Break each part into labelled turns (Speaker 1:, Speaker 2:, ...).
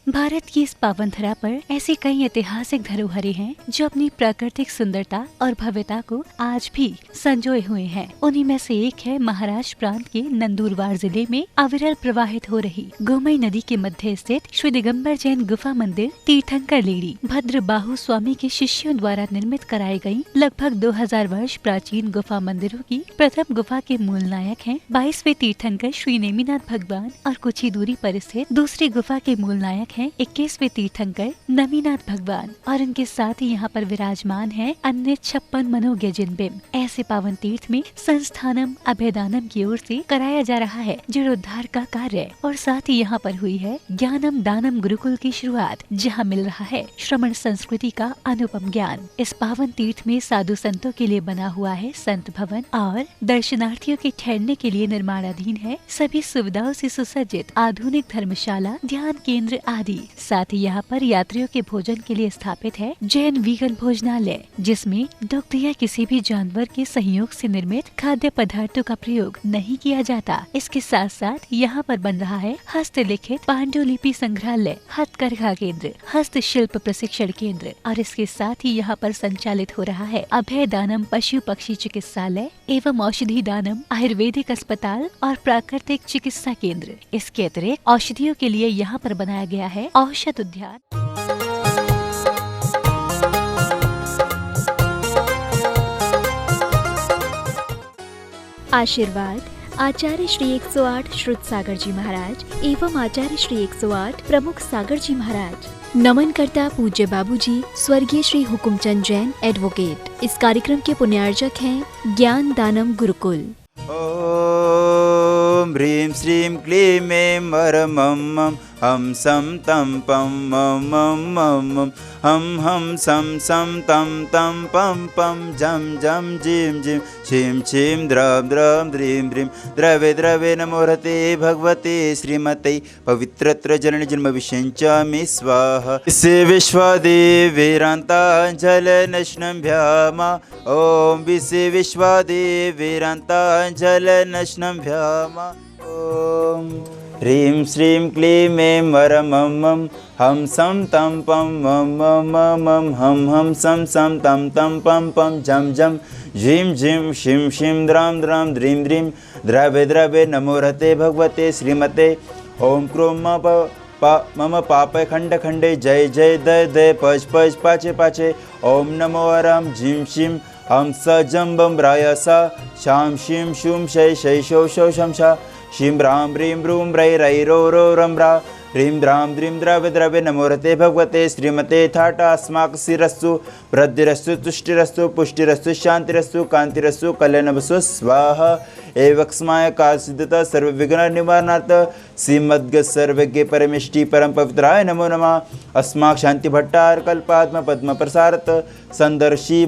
Speaker 1: भारत की इस पावन धरा पर ऐसी कई ऐतिहासिक धरोहरें हैं जो अपनी प्राकृतिक सुंदरता और भव्यता को आज भी संजोए हुए हैं। उन्हीं में से एक है महाराष्ट्र प्रांत के नंदुरबार जिले में अविरल प्रवाहित हो रही गोमई नदी के मध्य स्थित श्री दिगंबर जैन गुफा मंदिर तीर्थंकर लेडी भद्र बाहु स्वामी के शिष्यों द्वारा निर्मित कराई गई लगभग 2000 वर्ष प्राचीन गुफा मंदिरों की प्रथम गुफा के मूल नायक हैं 22वें तीर्थंकर श्री नेमिनाथ भगवान और कुछ ही दूरी पर स्थित दूसरी गुफा के मूल नायक हैं 21वें तीर्थंकर नमीनाथ भगवान और इनके साथ ही यहाँ पर विराजमान है अन्य 56 मनोज्ञ जिनबिंब। ऐसे पावन तीर्थ में संस्थानम अभयदानम की ओर से कराया जा रहा है जीर्णोद्धार का कार्य और साथ ही यहाँ पर हुई है ज्ञानम दानम गुरुकुल की शुरुआत, जहाँ मिल रहा है श्रमण संस्कृति का अनुपम ज्ञान। इस पावन तीर्थ में साधु संतों के लिए बना हुआ है संत भवन और दर्शनार्थियों के ठहरने के लिए निर्माणाधीन है सभी सुविधाओं से सुसज्जित आधुनिक धर्मशाला, ध्यान केंद्र आदि। साथ ही यहाँ पर यात्रियों के भोजन के लिए स्थापित है जैन वीगन भोजनालय, जिसमें दुग्ध या किसी भी जानवर के सहयोग से निर्मित खाद्य पदार्थों का प्रयोग नहीं किया जाता। इसके साथ साथ यहाँ पर बन रहा है हस्तलिखित पांडुलिपि संग्रहालय, हथकरघा केंद्र, हस्तशिल्प प्रशिक्षण केंद्र और इसके साथ ही यहाँ पर संचालित हो रहा है अभय दानम पशु पक्षी चिकित्सालय एवं औषधि दानम आयुर्वेदिक अस्पताल और प्राकृतिक चिकित्सा केंद्र। इसके अतिरिक्त औषधियों के लिए यहाँ पर बनाया गया है औषध उद्यान।
Speaker 2: आशीर्वाद आचार्य श्री 108 श्रुत सागर जी महाराज एवं आचार्य श्री 108 प्रमुख सागर जी महाराज। नमन करता पूज्य बाबूजी स्वर्गीय श्री हुकुमचंद जैन एडवोकेट। इस कार्यक्रम के पुण्यार्जक हैं ज्ञान दानम गुरुकुल।
Speaker 3: ओम ह्रीं श्रीं क्लीं ऐं वरमं हम सम तम पम मम मम हम सम तम पम पम जम जम जिम जिम छिम छिम द्रव द्रव द्रीं द्रीं द्रवे द्रवे नमोहते भगवते श्रीमते पवित्रत्र जननि जन्म विषञ्चामि स्वाहा। से विश्वादेवीरान्ताञ्जल नश्नं भ्यामा ओम विश्वे विश्वादेवीरान्ताञ्जल नश्नं भ्यामा ओम ह्रीं श्रीं क्लीं ऐं वरमं हम सम तम पम मम हम सम तम पम पम जम जम झिम झिम शिम शिम द्राम द्राम द्रीं द्रीं द्रवे द्रवे नमोहते भगवते श्रीमते ओम क्रोम मम पापय खंड खंडे जय जय दय दय पच पच पाचे पाचे ओम नमो वरम झिम शिम हम स जम बम रायसा शाम शिम शुम शय शय शौ शौ शम शा शिम राम ह्रीं ब्रूम रै रै रो रो रम रा ह्रीं द्रां द्रीं द्रवे द्रवे नमोहते भगवते श्रीमते थाटा अस्माक शिरस्सु वृद्धिरस्तु तुष्टिरस्तु पुष्टिरस्तु शांतिरस्तु कांतिरस्तु कल्याणवस्तु स्वाहा। एवक्स्माय कालसिद्धता सर्वविघ्न निवारणार्थ श्रीमद्ग सर्वज्ञ परमेष्टि परम पवित्राय नमो नमः। अस्माक शांति भट्टार कल्पात्म पद्म प्रसारत संदर्शी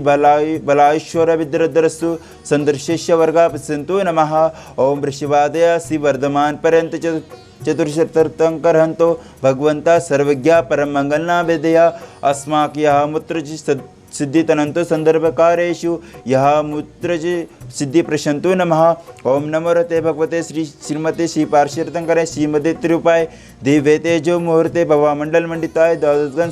Speaker 3: बलाईश्वर विद्रदरस्तु संदर्शिष्य वर्गा पश्यन्तु नमः। ओम ऋषिवादय श्री वर्धमान पर्यंत चतुर्शतर्थंकरहंतो भगवंता सर्वज्ञा परम मंगलना वेदया अस्माक यह मूत्र सिद्धि तनंतो संदर्भकारेषु यह मूत्र सिद्धि प्रशंतो नमः। ओम नमो रते भगवते श्रीमते श्री पार्श्वतीर्थंकरे श्रीमदे त्रिउपाय दिव्य तेजो मुहूर्ते भवा मंडल मंडिताय द्वादशगण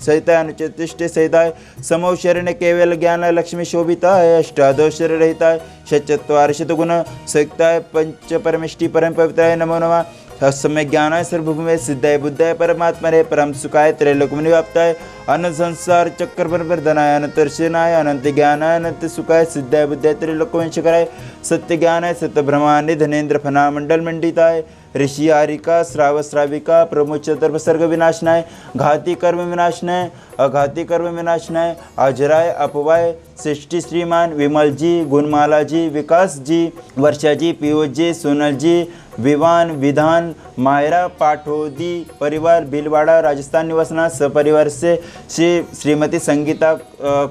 Speaker 3: सहिताय अनुचतिष्ठे सहिताय समौशरण केवल ज्ञान लक्ष्मी शोभिताय अष्टादोषर रहिताय षट्चत्वारिशत गुण सयुक्ताय पंच परमेष्टि परम पवित्राय नमो नमः। तत्समय ज्ञानाय सर्वभूमे सिद्धाय बुद्धाय परमात्मने परम सुखाय त्रैलोक्यमुनिव्याप्ताय अनंत संसार चक्र प्रवर्धनाय अनंत दर्शनाय अनंत ज्ञानाय अनंत सुखाय सिद्धाय बुद्धाय त्रैलोक्यवंशकाय सत्य ज्ञानाय सत्य ब्रह्मांड धनेन्द्र फना मंडल मंडिताय ऋषि आरिका श्राव श्राविका प्रमुच सर्ग विनाशनाय घाती कर्म विनाशनाय अघाती कर्म विनाशनाय अजराय अपवाय सृष्टि श्रीमान विमल जी गुणमाला जी विकास जी वर्षा जी पीयूष जी सोनल जी विवान विधान मायरा पाठोदी परिवार भीलवाड़ा राजस्थान निवासना सपरिवार से श्रीमती संगीता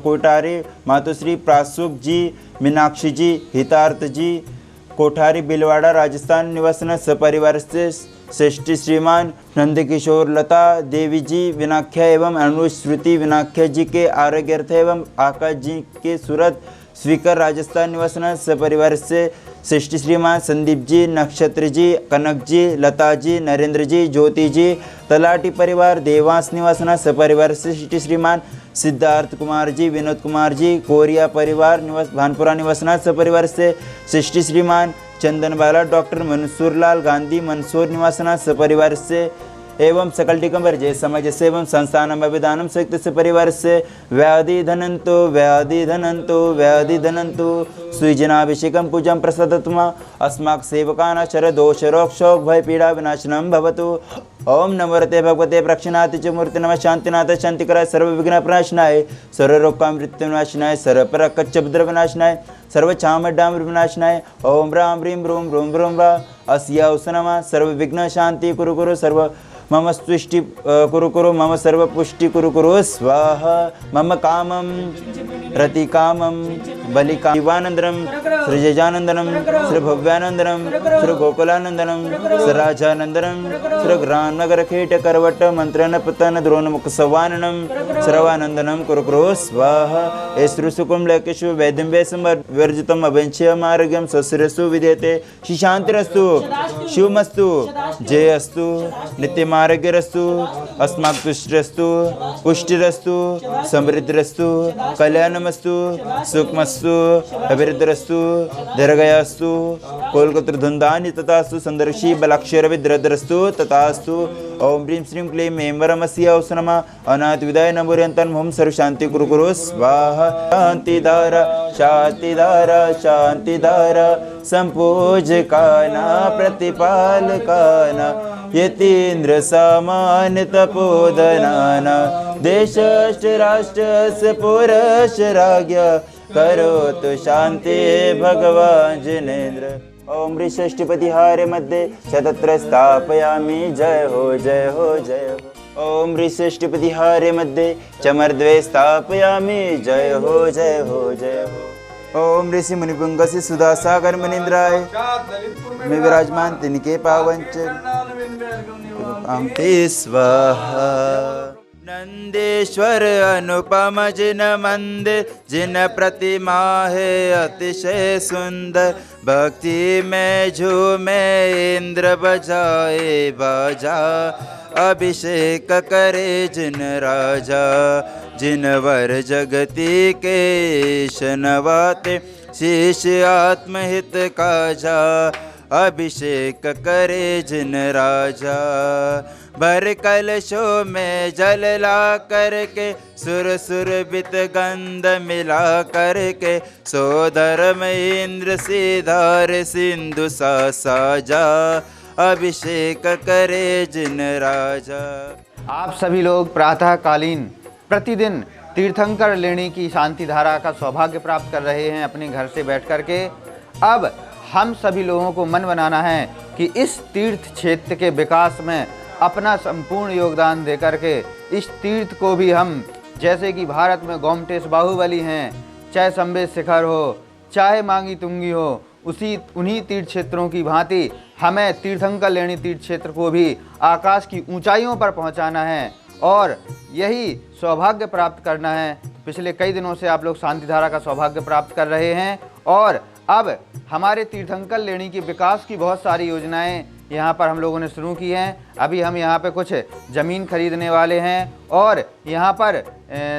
Speaker 3: कोठारी मातोश्री प्रासुक जी मीनाक्षी जी हितार्थ जी कोठारी भीलवाड़ा राजस्थान निवासना सपरिवार से श्रेष्ठी श्रीमान नंदकिशोर लता देवी जी विनाख्या एवं अनुश्रुति विनाख्या जी के आरोग्यार्थ एवं आकाश जी के सूरत स्वीकर राजस्थान निवासना सपरिवार से सृष्टि श्रीमान संदीप जी, नक्षत्र जी, कनक जी, लता जी, नरेंद्र जी, ज्योति जी, तलाटी परिवार देवांश निवासना सपरिवार से सृष्टि श्रीमान सिद्धार्थ कुमार जी, विनोद कुमार जी, कोरिया परिवार निवास भानपुरा निवासना सपरिवार से सृष्टि श्रीमान चंदनबाला डॉक्टर मंसूरलाल गांधी मंसूर निवासना सपरिवार से एवं सकल टिकम्बर जय समाज से एवं संस्थानम अभिधानम संयुक्त से परिवार से व्याधि धनंतो व्याधि धनंतो व्याधि धनंतो सुजनाभिषेकम पूजम प्रसादत्मा अस्माक सेवकाना शर दोष रोग शोक भय पीड़ा विनाशनम भवतु। ओम नमोरते भगवते प्रक्षिणाति च मूर्ति नमः शांतिनाथ शांतिकराय सर्व विघ्न प्रणाशनाय सर्व रोग का मृत्यु विनाशनाय सर्व प्रकच्च भद्र विनाशनाय सर्व छाम डाम विनाशनाय ओम राम ह्रीं ब्रूम ब्रूम ब्रूम रा अस्या उसनमा सर्व विघ्न शांति कुरु कुरु सर्व मम स्तुष्टि कुरु कुरु मम सर्व पुष्टि कुरु कुरु स्वाहा मम कामं प्रतिकामं बलिकानंदनम सृजजानंदनम श्री भव्यानंदनम श्री गोकुलानंदनम श्री राजानंदनम श्री ग्रामनगर खेट करवट मंत्रन पतन द्रोण मुख सवाननम सर्वानंदनम कुरु कुरु स्वाहा एसृसुकुम लेकेशु वैद्यं वैसम वर्जितम अभंच्य मार्गम ससुरसु विद्यते शांतिरस्तु शिवमस्तु जयस्तु नित्य मार्गरस्तु अस्माक तुष्टिरस्तु पुष्टिरस्तु समृद्धिरस्तु कल्याणमस्तु सुखमस्तु अभिवृद्धिरस्तु दीर्घयास्तु कोलकत्रधुन्दानि तथास्तु संदर्शी बलाक्षर विद्रद्रस्तु तथास्तु ओम ह्रीं श्रीं क्लीं ऐं औसनमा अनाथ विदाय नमोर्यंतन होम सर्व शांति कुरु कुरु स्वाहा शांतिधारा शांतिधारा शांतिधारा संपूजकाना प्रतिपालकाना यतीन्द्र सामान तपोधनाना देशश्च राष्ट्रस्य पुरस्य राज्ञ करोतु शांति भगवान् जिनेन्द्र। ओम ऋषष्टिपतिहारे मध्ये शतत्र स्थापयामि जय हो जय हो जय हो। ओम ऋषष्टिपतिहारे मध्ये चमरद्वे स्थापयामि जय हो जय हो जय हो। ओम ऋषि मुनिपुंग से सुधा सागर मुनिंद्राय में विराजमान तिनके पावन स्वाहा। नंदेश्वर अनुपम जिन मंदिर जिन प्रतिमा है अतिशय सुंदर भक्ति में झूमे इंद्र बजाए बाजा अभिषेक करे जिन राजा जिन वर जगती के शनवाते शीश आत्महित काजा अभिषेक करे जिन राजा भर कलशों में जल ला करके सुर सुर बित गंध मिला करके सोदर में इंद्र सीधार सिंधु सा साजा अभिषेक करे जिन राजा।
Speaker 4: आप सभी लोग प्रातःकालीन प्रतिदिन तीर्थंकर लेने की शांति धारा का सौभाग्य प्राप्त कर रहे हैं अपने घर से बैठ कर के। अब हम सभी लोगों को मन बनाना है कि इस तीर्थ क्षेत्र के विकास में अपना संपूर्ण योगदान दे करके इस तीर्थ को भी हम, जैसे कि भारत में गोमटेश बाहुबली हैं, चाहे संबे शिखर हो चाहे मांगी तुंगी हो, उन्हीं तीर्थ क्षेत्रों की भांति हमें तीर्थंकर लेनी तीर्थ क्षेत्र को भी आकाश की ऊंचाइयों पर पहुंचाना है और यही सौभाग्य प्राप्त करना है। पिछले कई दिनों से आप लोग शांति धारा का सौभाग्य प्राप्त कर रहे हैं और अब हमारे तीर्थंकर लेनी की विकास की बहुत सारी योजनाएं यहाँ पर हम लोगों ने शुरू की हैं। अभी हम यहाँ पे कुछ ज़मीन खरीदने वाले हैं और यहाँ पर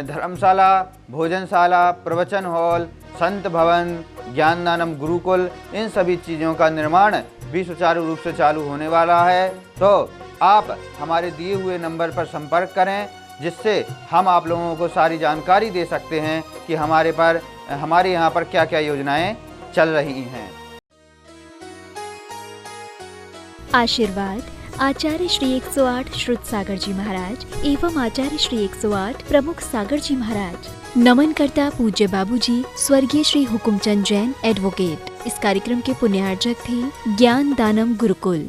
Speaker 4: धर्मशाला, भोजनशाला, प्रवचन हॉल, संत भवन, ज्ञानदानम गुरुकुल, इन सभी चीज़ों का निर्माण भी सुचारू रूप से चालू होने वाला है। तो आप हमारे दिए हुए नंबर पर संपर्क करें जिससे हम आप लोगों को सारी जानकारी दे सकते हैं कि हमारे यहाँ पर क्या क्या योजनाएं चल रही हैं।
Speaker 2: आशीर्वाद आचार्य श्री 108 श्रुत सागर जी महाराज एवं आचार्य श्री 108 प्रमुख सागर जी महाराज। नमन करता पूज्य बाबूजी स्वर्गीय श्री हुकुमचंद जैन एडवोकेट। इस कार्यक्रम के पुण्यार्जक थे ज्ञान दानम गुरुकुल।